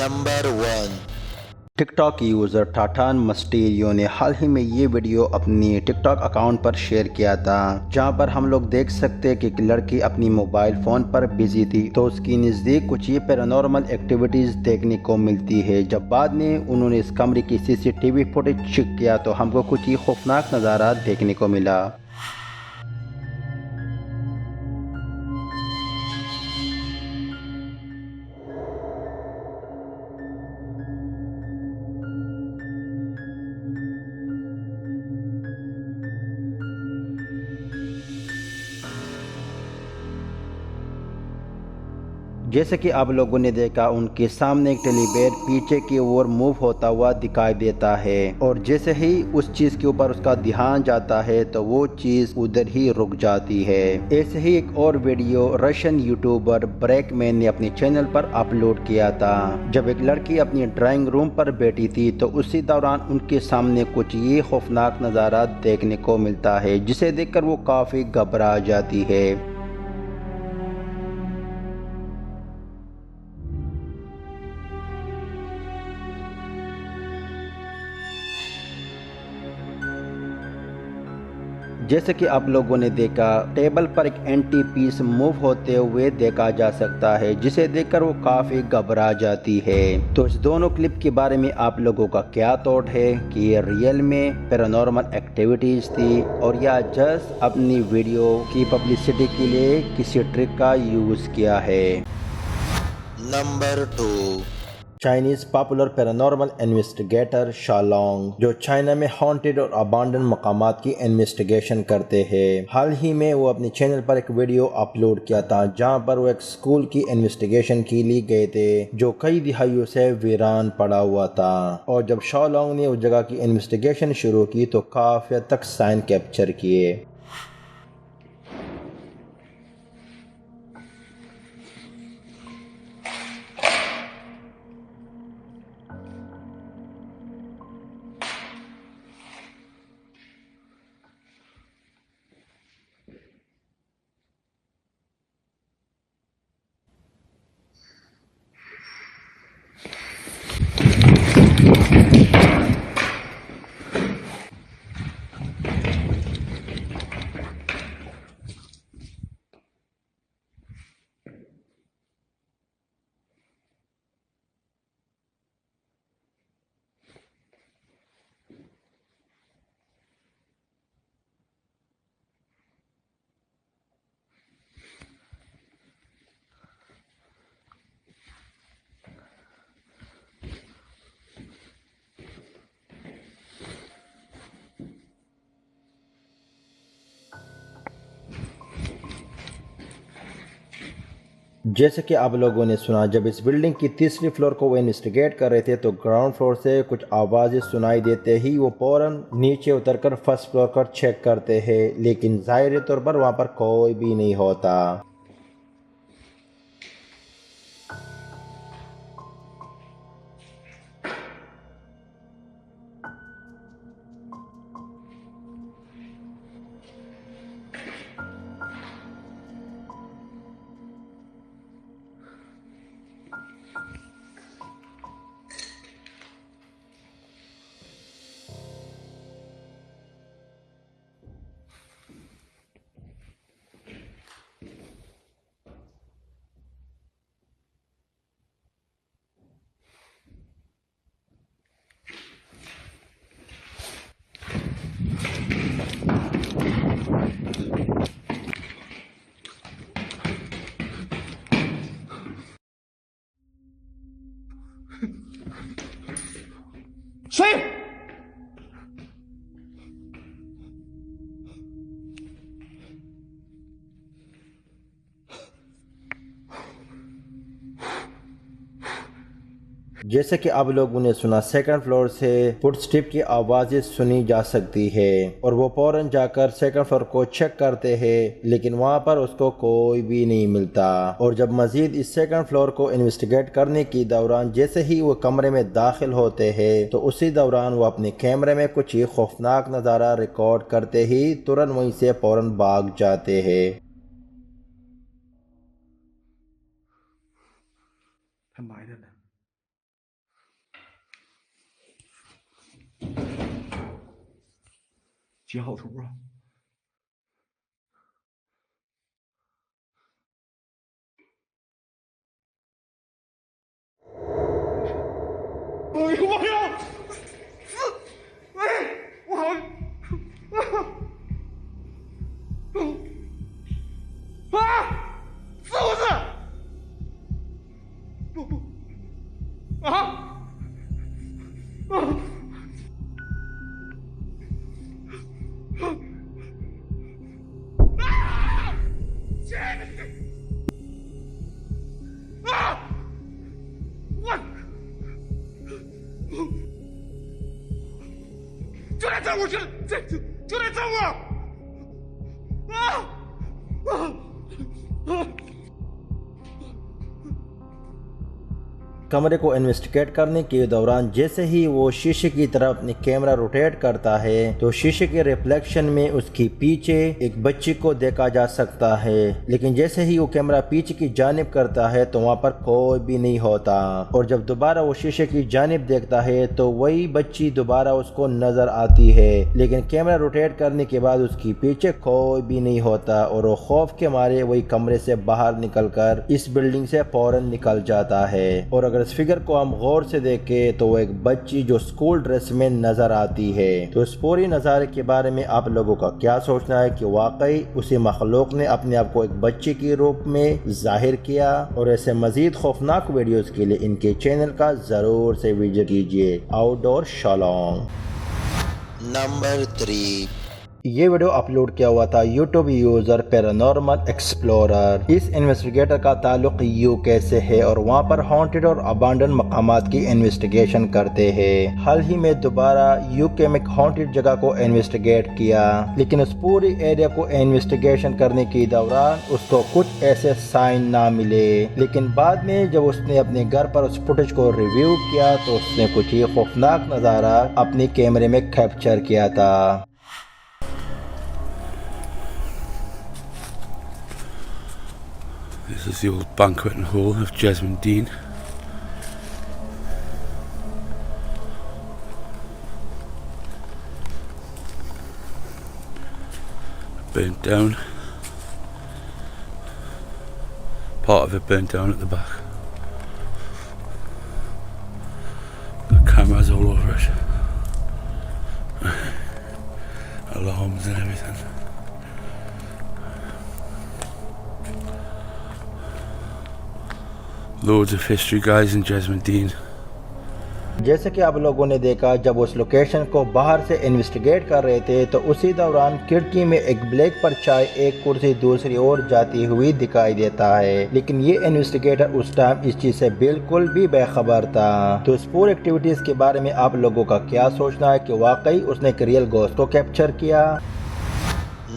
Number 1। TikTok user टाटान मस्टीरियो ने हाल ही में ये वीडियो अपनी टिकटॉक अकाउंट पर शेयर किया था, जहां पर हम लोग देख सकते हैं कि एक लड़की अपनी मोबाइल फ़ोन पर बिजी थी तो उसकी नज़दीक कुछ ये पैरानॉर्मल एक्टिविटीज़ देखने को मिलती है। जब बाद में उन्होंने इस कमरे की सीसीटीवी फुटेज चेक किया तो हमको कुछ ये खौफनाक नज़ारा देखने को मिला। जैसे कि आप लोगों ने देखा, उनके सामने एक टेडी बेयर पीछे की ओर मूव होता हुआ दिखाई देता है और जैसे ही उस चीज़ के ऊपर उसका ध्यान जाता है तो वो चीज़ उधर ही रुक जाती है। ऐसे ही एक और वीडियो रशियन यूट्यूबर ब्रेकमैन ने अपने चैनल पर अपलोड किया था, जब एक लड़की अपनी ड्राइंग रूम पर बैठी थी तो उसी दौरान उनके सामने कुछ ये खौफनाक नज़ारा देखने को मिलता है, जिसे देखकर वो काफ़ी घबरा जाती है। जैसे कि आप लोगों ने देखा, टेबल पर एक एंटी पीस मूव होते हुए देखा जा सकता है, जिसे देखकर वो काफ़ी घबरा जाती है। तो इस दोनों क्लिप के बारे में आप लोगों का क्या थॉट है कि ये रियल में पैरानॉर्मल एक्टिविटीज़ थी और या जस्ट अपनी वीडियो की पब्लिसिटी के लिए किसी ट्रिक का यूज़ किया है। Number 2। Chinese popular paranormal investigator Shalong, जो चाइना में हॉन्टेड और अबांडन मकामात की इन्वेस्टिगेशन करते हैं, हाल ही में वो अपने चैनल पर एक वीडियो अपलोड किया था जहां पर वो एक स्कूल की इन्वेस्टिगेशन के लिए गए थे जो कई दिहाइयों से वीरान पड़ा हुआ था। और जब शालोंग ने उस जगह की इन्वेस्टिगेशन शुरू की तो काफी हद तक साइन कैप्चर किए। जैसे कि आप लोगों ने सुना, जब इस बिल्डिंग की तीसरी फ्लोर को वो इन्वेस्टिगेट कर रहे थे तो ग्राउंड फ्लोर से कुछ आवाज़ें सुनाई देते ही वो फौरन नीचे उतरकर फर्स्ट फ्लोर पर चेक करते हैं, लेकिन ज़ाहिर तौर पर वहाँ पर कोई भी नहीं होता। जैसे कि आप लोगों ने सुना, सेकंड फ्लोर से फुटस्टेप की आवाज़ें सुनी जा सकती है और वो फौरन जाकर सेकंड फ्लोर को चेक करते हैं, लेकिन वहाँ पर उसको कोई भी नहीं मिलता। और जब मजीद इस सेकंड फ्लोर को इन्वेस्टिगेट करने के दौरान जैसे ही वो कमरे में दाखिल होते हैं तो उसी दौरान वो अपने कैमरे में कुछ ही खौफनाक नज़ारा रिकॉर्ड करते ही तुरंत वहीं से फौरन भाग जाते हैं। Vermeidet. 叫头啊！哎呦妈呀！我好是不是？不啊！就来找我，就来找我！कमरे को इन्वेस्टिगेट करने के दौरान जैसे ही वो शीशे की तरफ अपनी कैमरा रोटेट करता है तो शीशे के रिफ्लेक्शन में उसकी पीछे एक बच्ची को देखा जा सकता है, लेकिन जैसे ही वो कैमरा पीछे की जानिब करता है तो वहाँ पर कोई भी नहीं होता और जब दोबारा वो शीशे की जानिब देखता है तो वही बच्ची दोबारा उसको नजर आती है, लेकिन कैमरा रोटेट करने के बाद उसकी पीछे कोई भी नहीं होता और वो खौफ के मारे वही कमरे से बाहर निकलकर इस बिल्डिंग से फौरन निकल जाता है। और अगर इस फिगर को हम गौर से देखें तो वो एक बच्ची जो स्कूल ड्रेस में नजर आती है। तो इस पूरी नज़ारे के बारे में आप लोगों का क्या सोचना है कि वाकई उसी मखलूक ने अपने आप को एक बच्ची के रूप में जाहिर किया? और ऐसे मजीद खौफनाक वीडियोस के लिए इनके चैनल का जरूर से विजिट कीजिए। आउटडोर शालोंग। Number 3. ये वीडियो अपलोड किया हुआ था यूट्यूब यूज़र पैरानॉर्मल एक्सप्लोरर। इस इन्वेस्टिगेटर का ताल्लुक यूके से है और वहाँ पर हॉन्टेड और अबांडन मकामात की इन्वेस्टिगेशन करते हैं। हाल ही में दोबारा यूके में हॉन्टेड जगह को इन्वेस्टिगेट किया, लेकिन उस पूरी एरिया को इन्वेस्टिगेशन करने के दौरान उसको कुछ ऐसे साइन ना मिले, लेकिन बाद में जब उसने अपने घर पर उस फुटेज को रिव्यू किया तो उसने कुछ ही खौफनाक नज़ारा अपने कैमरे में कैप्चर किया था। This is the old banqueting hall of Jesmond Dean. Burnt down. Part of it burnt down at the back. The cameras all over it. Alarms and everything. Loads of history guys in Jesmond Dean. जैसे कि आप लोगों ने देखा जब उस location को बाहर से इन्वेस्टिगेट कर रहे थे तो उसी दौरान खिड़की में एक ब्लैक परछाई एक कुर्सी दूसरी ओर जाती हुई दिखाई देता है, लेकिन ये इन्वेस्टिगेटर उस टाइम इस चीज से बिल्कुल भी बेखबर था। तो इस पूरी एक्टिविटीज के बारे में आप लोगों का क्या सोचना है कि वाकई उसने एक रियल घोस्ट को कैप्चर किया?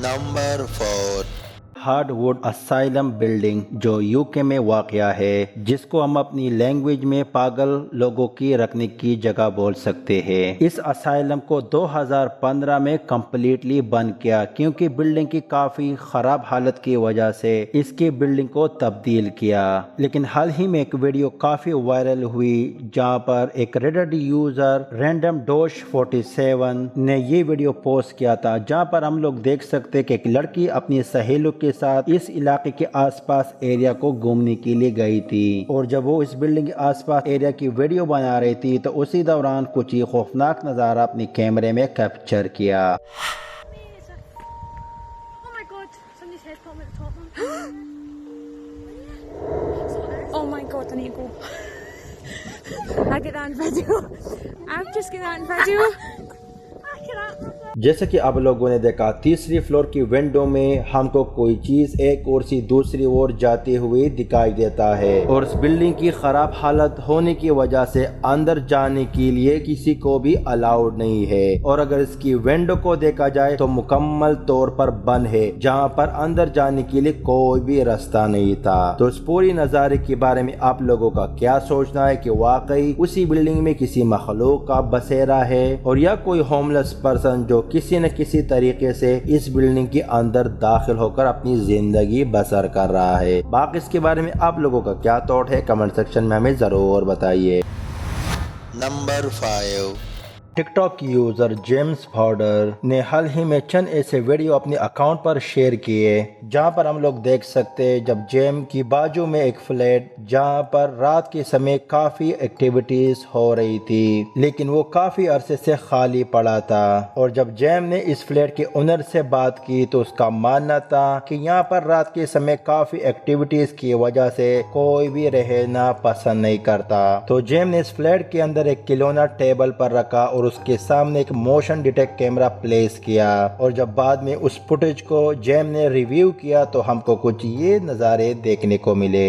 Number 4. हार्डवुड असाइलम बिल्डिंग जो यूके में वाक़या है, जिसको हम अपनी लैंग्वेज में पागल लोगों की रखने की जगह बोल सकते हैं। इस असाइलम को 2015 में कम्प्लीटली बंद किया क्योंकि बिल्डिंग की काफ़ी ख़राब हालत की वजह से इसकी बिल्डिंग को तब्दील किया। लेकिन हाल ही में एक वीडियो काफ़ी वायरल हुई जहां पर एक रेडिट यूज़र रैंडम डोश 47 ने ये वीडियो पोस्ट किया था, जहां पर हम लोग देख सकते कि एक लड़की अपनी सहेलियों के साथ इस इलाके के आसपास एरिया को घूमने के लिए गई थी और जब वो इस बिल्डिंग के आसपास एरिया की वीडियो बना रही थी तो उसी दौरान कुछ ही खौफनाक नज़ारा अपने कैमरे में कैप्चर किया। Oh my god, I need to go. I get that in video. I've just get that in video. I cannot. जैसे कि आप लोगों ने देखा तीसरी फ्लोर की विंडो में हमको कोई चीज एक ओर से दूसरी ओर जाते हुए दिखाई देता है और इस बिल्डिंग की खराब हालत होने की वजह से अंदर जाने के लिए किसी को भी अलाउड नहीं है और अगर इसकी विंडो को देखा जाए तो मुकम्मल तौर पर बंद है, जहां पर अंदर जाने के लिए कोई भी रास्ता नहीं था। तो इस पूरी नज़ारे के बारे में आप लोगों का क्या सोचना है कि वाकई उसी बिल्डिंग में किसी मखलूक का बसेरा है और या कोई होमलेस पर्सन जो किसी न किसी तरीके से इस बिल्डिंग के अंदर दाखिल होकर अपनी जिंदगी बसर कर रहा है? बाकी इसके बारे में आप लोगों का क्या थॉट है कमेंट सेक्शन में हमें जरूर बताइए। Number 5. TikTok user James fodder ने हाल ही में चंद ऐसे वीडियो अपने अकाउंट पर शेयर किए जहां पर हम लोग देख सकते हैं जब जेम की बाजू में एक फ्लैट जहां पर रात के समय काफी एक्टिविटीज हो रही थी, लेकिन वो काफी अरसे से खाली पड़ा था। और जब जेम ने इस फ्लैट के ओनर से बात की तो उसका मानना था कि यहाँ पर रात के समय काफी एक्टिविटीज की वजह से कोई भी रहना पसंद नहीं करता। तो जेम ने इस फ्लैट के अंदर एक खिलौना टेबल पर रखा और उसके सामने एक मोशन डिटेक्ट कैमरा प्लेस किया। और जब बाद में उस फुटेज को जेम ने रिव्यू किया तो हमको कुछ ये नज़ारे देखने को मिले।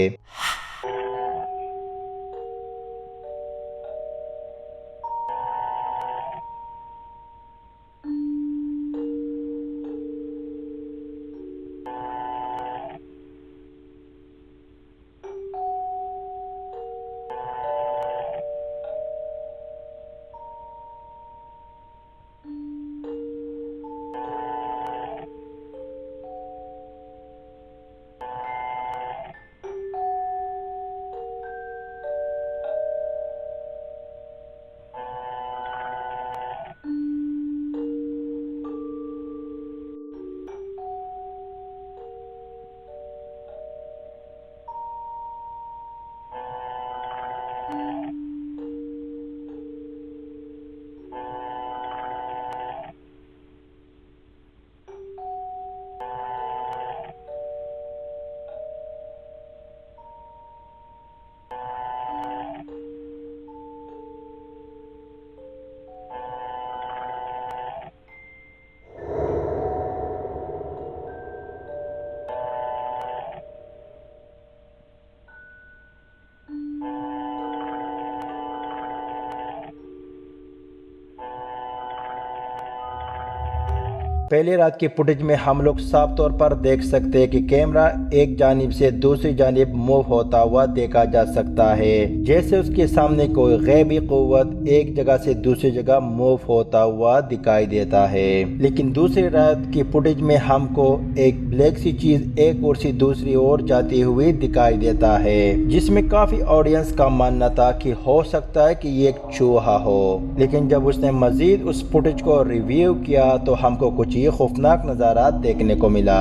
पहली रात की फुटेज में हम लोग साफ तौर पर देख सकते हैं कि कैमरा एक जानिब से दूसरी जानिब मूव होता हुआ देखा जा सकता है, जैसे उसके सामने कोई गैबी कुव्वत एक जगह से दूसरी जगह मूव होता हुआ दिखाई देता है। लेकिन दूसरी रात की फुटेज में हमको एक ब्लैक सी चीज एक ओर से दूसरी ओर जाती हुई दिखाई देता है, जिसमें काफी ऑडियंस का मानना था कि हो सकता है कि ये एक चूहा हो। लेकिन जब उसने मजीद उस फुटेज को रिव्यू किया तो हमको कुछ ये खौफनाक नज़ारा देखने को मिला।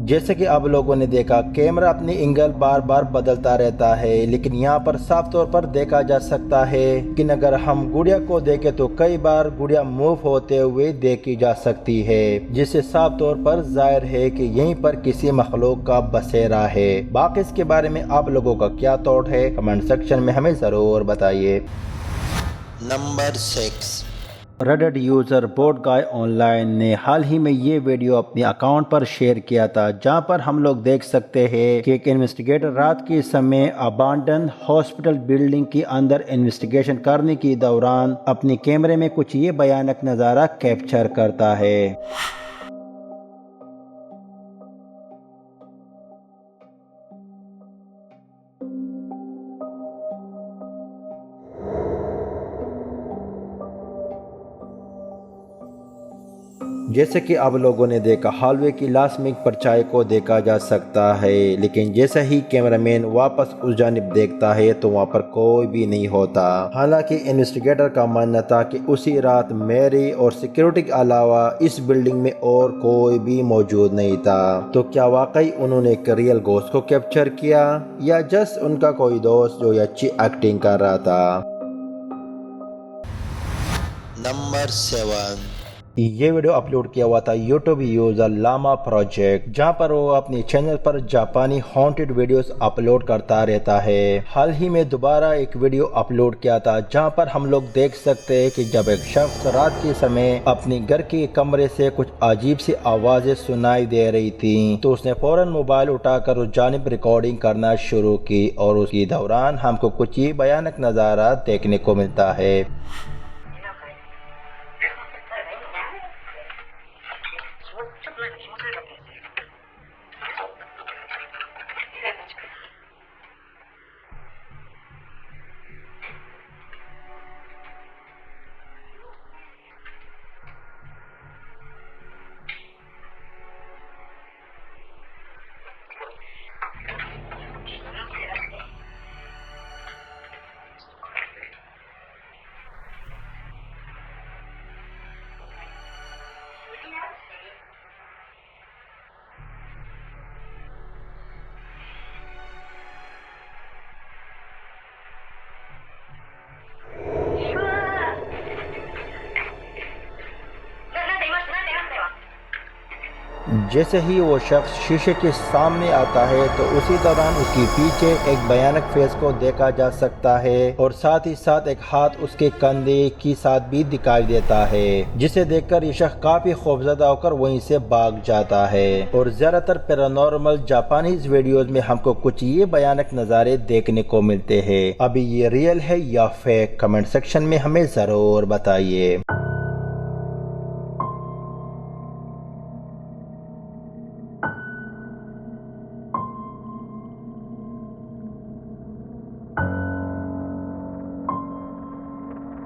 जैसे कि आप लोगों ने देखा कैमरा अपनी एंगल बार बार बदलता रहता है, लेकिन यहाँ पर साफ तौर पर देखा जा सकता है कि अगर हम गुड़िया को देखें तो कई बार गुड़िया मूव होते हुए देखी जा सकती है, जिससे साफ तौर पर जाहिर है कि यहीं पर किसी मखलूक का बसेरा है। बाकी इसके बारे में आप लोगों का क्या थॉट है कमेंट सेक्शन में हमें ज़रूर बताइए। नंबर 6 रेडिट यूज़र बोट गाय ऑनलाइन ने हाल ही में ये वीडियो अपने अकाउंट पर शेयर किया था, जहां पर हम लोग देख सकते हैं कि एक इन्वेस्टिगेटर रात के समय अबांडन हॉस्पिटल बिल्डिंग के अंदर इन्वेस्टिगेशन करने के दौरान अपने कैमरे में कुछ ये भयानक नज़ारा कैप्चर करता है। जैसे कि आप लोगों ने देखा हॉलवे की लास्ट में एक परछाई को देखा जा सकता है, लेकिन जैसे ही कैमरामैन वापस उस जानिब देखता है तो वहाँ पर कोई भी नहीं होता। हालांकि इन्वेस्टिगेटर का मानना था कि उसी रात मैरी और सिक्योरिटी के अलावा इस बिल्डिंग में और कोई भी मौजूद नहीं था। तो क्या वाकई उन्होंने एक रियल घोस्ट को कैप्चर किया या जस्ट उनका कोई दोस्त जो अच्छी एक्टिंग कर रहा था। नंबर 7 ये वीडियो अपलोड किया हुआ था यूट्यूब यूजर लामा प्रोजेक्ट, जहां पर वो अपने चैनल पर जापानी हॉन्टेड वीडियोस अपलोड करता रहता है। हाल ही में दोबारा एक वीडियो अपलोड किया था जहां पर हम लोग देख सकते हैं कि जब एक शख्स रात के समय अपने घर के कमरे से कुछ अजीब सी आवाजें सुनाई दे रही थी, तो उसने फौरन मोबाइल उठाकर उस जानिब रिकॉर्डिंग करना शुरू की और उसके दौरान हमको कुछ ये भयानक नज़ारा देखने को मिलता है। जैसे ही वो शख्स शीशे के सामने आता है तो उसी दौरान उसके पीछे एक भयानक फेस को देखा जा सकता है और साथ ही साथ एक हाथ उसके कंधे के साथ भी दिखाई देता है, जिसे देखकर ये शख्स काफी खौफजदा होकर वहीं से भाग जाता है। और ज्यादातर पैरानॉर्मल जापानीज वीडियोस में हमको कुछ ये भयानक नज़ारे देखने को मिलते हैं। अभी ये रियल है या फेक, कमेंट सेक्शन में हमें जरूर बताइए।